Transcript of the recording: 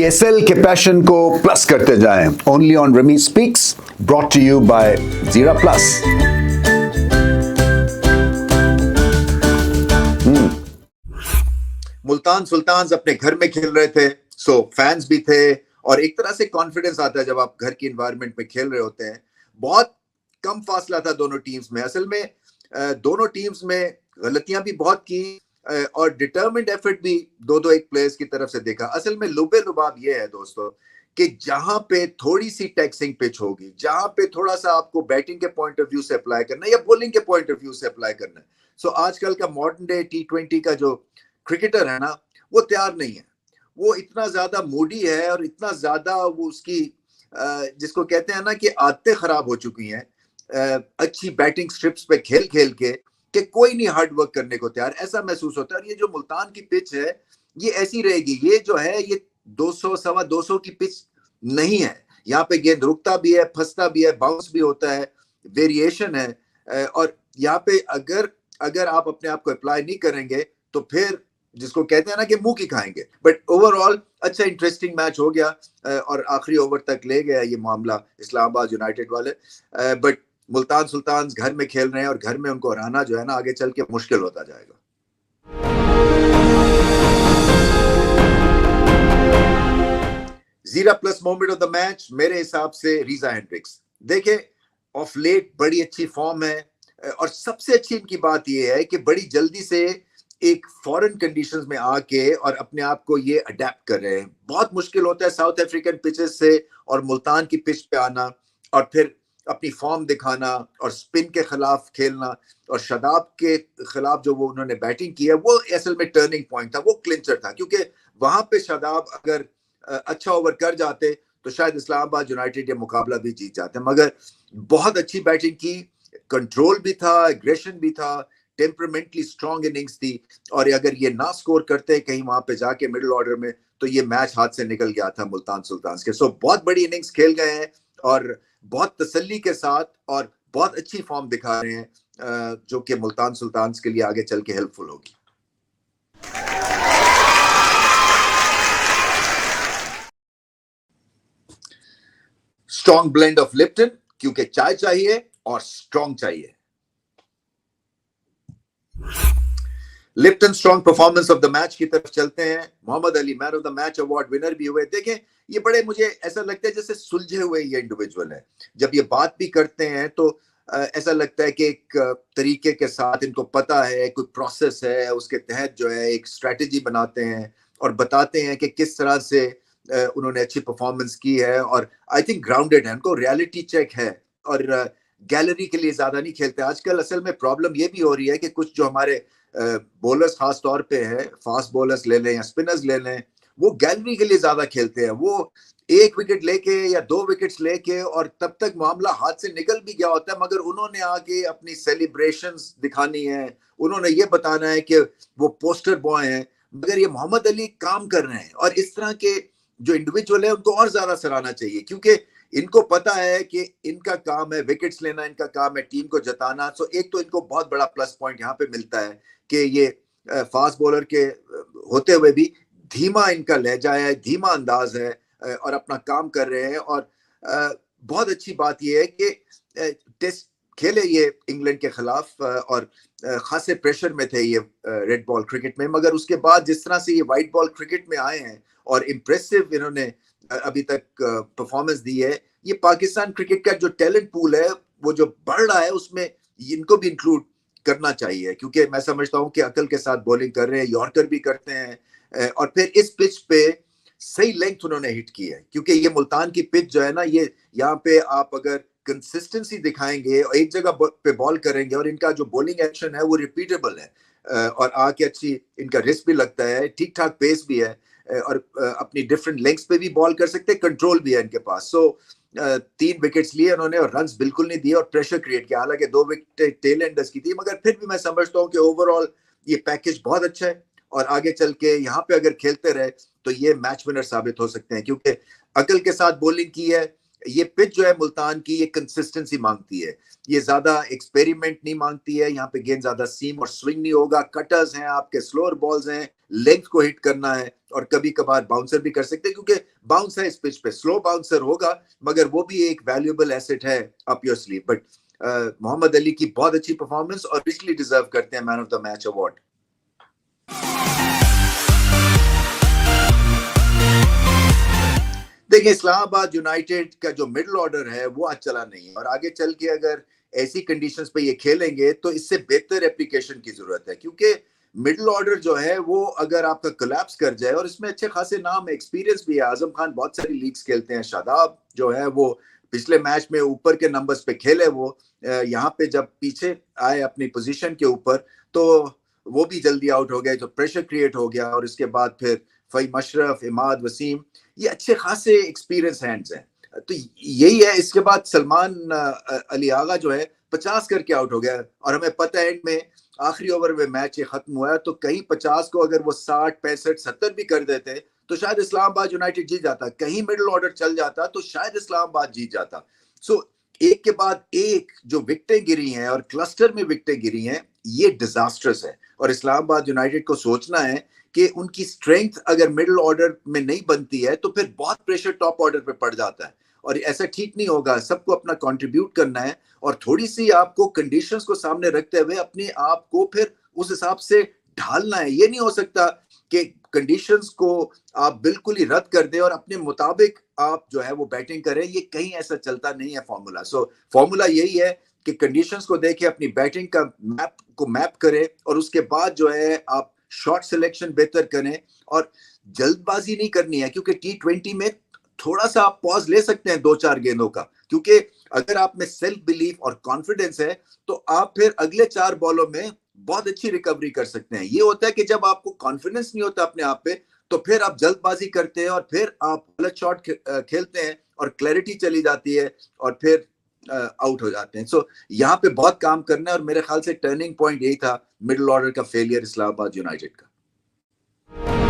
ISL के passion को plus करते जाएं। Only on Ramiz speaks, brought to you by Zeera plus. Multan Sultans अपने घर में खेल रहे थे, सो फैंस भी थे और एक तरह से कॉन्फिडेंस आता है जब आप घर की एनवायरनमेंट में खेल रहे होते हैं। बहुत कम फासला था दोनों टीम्स में। असल में दोनों टीम्स में गलतियां भी बहुत की और डिटर्मिन्ड एफर्ट भी दो दो एक प्लेयर्स की तरफ से देखा। असल में लुबे लुबाब ये है दोस्तों कि जहां पे थोड़ी सी टैक्सिंग पिच होगी, जहां पे थोड़ा सा आपको बैटिंग के पॉइंट ऑफ व्यू से अप्लाई करना है या बॉलिंग के पॉइंट ऑफ व्यू से अप्लाई करना है, सो आजकल का मॉडर्न डे T20 का जो क्रिकेटर है ना, वो तैयार नहीं है। वो इतना ज्यादा मूडी है और इतना ज्यादा वो उसकी जिसको कहते हैं ना कि आदतें खराब हो चुकी हैं अच्छी बैटिंग स्ट्रिप्स पे खेल खेल के, कि कोई नहीं हार्ड वर्क करने को तैयार, ऐसा महसूस होता है। और ये जो मुल्तान की पिच है ये ऐसी रहेगी। ये जो है ये 200 सवा 200 की पिच नहीं है। यहाँ पे गेंद रुकता भी है, फंसता भी है, बाउंस भी होता है, वेरिएशन है। और यहाँ पे अगर आप अपने आप को अप्लाई नहीं करेंगे तो फिर जिसको कहते हैं ना कि मुंह की खाएंगे। बट ओवरऑल अच्छा इंटरेस्टिंग मैच हो गया और आखिरी ओवर तक ले गया ये मामला इस्लामाबाद यूनाइटेड वाले। बट मुल्तान सुल्तान्स घर में खेल रहे हैं और घर में उनको हराना जो है ना आगे चल के मुश्किल होता जाएगा। जीरा plus moment of the match मेरे हिसाब से रीजा हेंड्रिक्स। देखे ऑफ लेट बड़ी अच्छी फॉर्म है और सबसे अच्छी इनकी बात यह है कि बड़ी जल्दी से एक फॉरेन कंडीशंस में आके और अपने आप को ये अडेप्ट कर रहे हैं। बहुत मुश्किल होता है साउथ अफ्रीकन पिचेस से और मुल्तान की पिच पे आना और फिर अपनी फॉर्म दिखाना और स्पिन के खिलाफ खेलना। और शादाब के खिलाफ जो वो उन्होंने बैटिंग की है वो असल में टर्निंग पॉइंट था, वो क्लिंचर था, क्योंकि वहां पे शादाब अगर अच्छा ओवर कर जाते तो शायद इस्लामाबाद यूनाइटेड ये मुकाबला भी जीत जाते। मगर बहुत अच्छी बैटिंग की, कंट्रोल भी था, एग्रेशन भी था, टेम्परामेंटली स्ट्रॉन्ग इनिंग्स थी। और अगर ये ना स्कोर करते कहीं वहां पे जाके मिडिल ऑर्डर में तो ये मैच हाथ से निकल गया था मुल्तान सुल्तान्स के। सो बहुत बड़ी इनिंग्स खेल गए हैं और बहुत तसल्ली के साथ और बहुत अच्छी फॉर्म दिखा रहे हैं जो कि मुल्तान सुल्तान्स के लिए आगे चल के हेल्पफुल होगी। स्ट्रॉन्ग ब्लेंड ऑफ लिप्टन, क्योंकि चाय चाहिए और स्ट्रॉन्ग चाहिए। Lipton strong performance of the match की तरफ चलते हैं। Mohammad Ali man of the match award winner भी हुए। देखें ये बड़े मुझे ऐसा लगता है जैसे सुलझे हुए ये इंडिविजुअल है। जब ये बात भी करते हैं तो ऐसा लगता है कि एक तरीके के साथ इनको पता है, कोई प्रोसेस है, उसके तहत जो है एक स्ट्रेटजी बनाते हैं और बताते हैं कि किस तरह से उन्होंने अच्छी परफॉर्मेंस की है। और आई थिंक ग्राउंडेड है, उनको रियलिटी चेक है और गैलरी के लिए ज्यादा नहीं खेलते। आजकल असल में प्रॉब्लम ये भी हो रही है कि कुछ जो हमारे बॉलर्स खास तौर पे है, फास्ट बॉलर्स ले लें या स्पिनर्स ले लें, वो गैलरी के लिए ज्यादा खेलते हैं। वो एक विकेट लेके या 2 विकेट्स लेके और तब तक मामला हाथ से निकल भी गया होता है, मगर उन्होंने आगे अपनी सेलिब्रेशंस दिखानी है, उन्होंने ये बताना है कि वो पोस्टर बॉय हैं। मगर ये मोहम्मद अली काम कर रहे हैं और इस तरह के जो इंडिविजुअल है उनको और ज्यादा सराहना चाहिए, क्योंकि इनको पता है कि इनका काम है विकेट्स लेना, इनका काम है टीम को जताना। सो एक तो इनको बहुत बड़ा प्लस पॉइंट यहाँ पे मिलता है कि ये फास्ट बॉलर के होते हुए भी धीमा इनका लहजा है, धीमा अंदाज है और अपना काम कर रहे हैं। और बहुत अच्छी बात यह है कि टेस्ट खेले ये इंग्लैंड के खिलाफ और खासे प्रेशर में थे ये रेड बॉल क्रिकेट में, मगर उसके बाद जिस तरह से ये वाइट बॉल क्रिकेट में आए हैं और इम्प्रेसिव इन्होंने अभी तक परफॉर्मेंस दी है। ये पाकिस्तान क्रिकेट का जो टैलेंट पूल है वो जो बढ़ रहा है उसमें इनको भी इंक्लूड करना चाहिए, क्योंकि मैं समझता हूं कि अकल के साथ बॉलिंग कर रहे हैं, यॉर्कर भी करते हैं और फिर इस पिच पे सही लेंथ उन्होंने हिट की है। क्योंकि ये मुल्तान की पिच जो है ना, ये यहाँ पे आप अगर कंसिस्टेंसी दिखाएंगे और एक जगह पे बॉल करेंगे और इनका जो बॉलिंग एक्शन है वो रिपीटेबल है और आके अच्छी इनका रिस्क भी लगता है, ठीक ठाक पेस भी है और अपनी डिफरेंट लेंग्स पे भी बॉल कर सकते हैं, कंट्रोल भी है इनके पास। सो 3 विकेट्स लिए उन्होंने और रन्स बिल्कुल नहीं दिए और प्रेशर क्रिएट किया। हालांकि 2 विकेट टेल एंडर्स की थी, मगर फिर भी मैं समझता हूँ कि ओवरऑल ये पैकेज बहुत अच्छा है और आगे चल के यहाँ पे अगर खेलते रहे तो ये मैच विनर साबित हो सकते हैं, क्योंकि अकल के साथ बॉलिंग की है, ये पिच जो है मुल्तान की, ये कंसिस्टेंसी मांगती है, ये ज्यादा एक्सपेरिमेंट नहीं मांगती है। यहाँ पे गेंद ज्यादा सीम और स्विंग नहीं होगा, कटर्स हैं आपके, स्लोअर बॉल्स हैं, लेंथ को हिट करना है और कभी कभार बाउंसर भी कर सकते हैं, क्योंकि बाउंस है इस पिच पे, स्लो बाउंसर होगा मगर वो भी एक वैल्यूएबल एसेट है up your sleeve. But Mohammad Ali की बहुत अच्छी परफॉर्मेंस और रिचली डिजर्व करते हैं man of the match award. देखिए, इस्लामाबाद यूनाइटेड का जो मिडिल ऑर्डर है वो आज चला नहीं है और आगे चल के अगर ऐसी कंडीशंस पे ये खेलेंगे तो इससे बेहतर एप्लीकेशन की जरूरत है, क्योंकि मिडिल ऑर्डर जो है वो अगर आपका कोलैप्स कर जाए, और इसमें अच्छे खासे नाम, एक्सपीरियंस भी है, आजम खान बहुत सारी लीग्स खेलते हैं, शादाब जो है वो पिछले मैच में ऊपर के नंबर्स पे खेले, वो यहाँ पे जब पीछे आए अपनी पोजीशन के ऊपर तो वो भी जल्दी आउट हो गए, तो प्रेशर क्रिएट हो गया। और इसके बाद फिर फई मशरफ, इमाद वसीम, ये अच्छे खासे एक्सपीरियंस हैंड्स हैं, तो यही है। इसके बाद सलमान अली आगा जो है 50 करके आउट हो गया और हमें पता है एंड में आखिरी ओवर में मैच ये खत्म हुआ, तो कहीं 50 को अगर वो 60, 65, 70 भी कर देते तो शायद इस्लामाबाद यूनाइटेड जीत जाता, कहीं मिडिल ऑर्डर चल जाता तो शायद इस्लामाबाद जीत जाता। सो एक के बाद एक जो विकेटें गिरी हैं और क्लस्टर में विकेटें गिरी हैं, ये डिजास्टर्स है। और इस्लामाबाद यूनाइटेड को सोचना है कि उनकी स्ट्रेंथ अगर मिडिल ऑर्डर में नहीं बनती है तो फिर बहुत प्रेशर टॉप ऑर्डर पे पड़ जाता है और ऐसा ठीक नहीं होगा। सबको अपना कंट्रीब्यूट करना है और थोड़ी सी आपको कंडीशंस को सामने रखते हुए अपने आप को फिर उस हिसाब से ढालना है। ये नहीं हो सकता कि कंडीशंस को आप बिल्कुल ही रद्द कर दें और अपने मुताबिक आप जो है वो बैटिंग करें, ये कहीं ऐसा चलता नहीं है फॉर्मूला। सो फॉर्मूला यही है कि कंडीशंस को देखें, अपनी बैटिंग का मैप करें और उसके बाद जो है आप शॉट सिलेक्शन बेहतर करें और जल्दबाजी नहीं करनी है, क्योंकि T20 में थोड़ा सा आप पॉज ले सकते हैं 2-4 गेंदों का, क्योंकि अगर आप में सेल्फ बिलीफ और कॉन्फिडेंस है तो आप फिर अगले 4 बॉलों में बहुत अच्छी रिकवरी कर सकते हैं। ये होता है कि जब आपको कॉन्फिडेंस नहीं होता अपने आप पे तो फिर आप जल्दबाजी करते हैं और फिर आप गलत शॉट खेलते हैं और क्लैरिटी चली जाती है और फिर आउट हो जाते हैं। सो यहाँ पे बहुत काम करना है और मेरे ख्याल से टर्निंग पॉइंट यही था मिडिल ऑर्डर का फेलियर इस्लामाबाद यूनाइटेड का।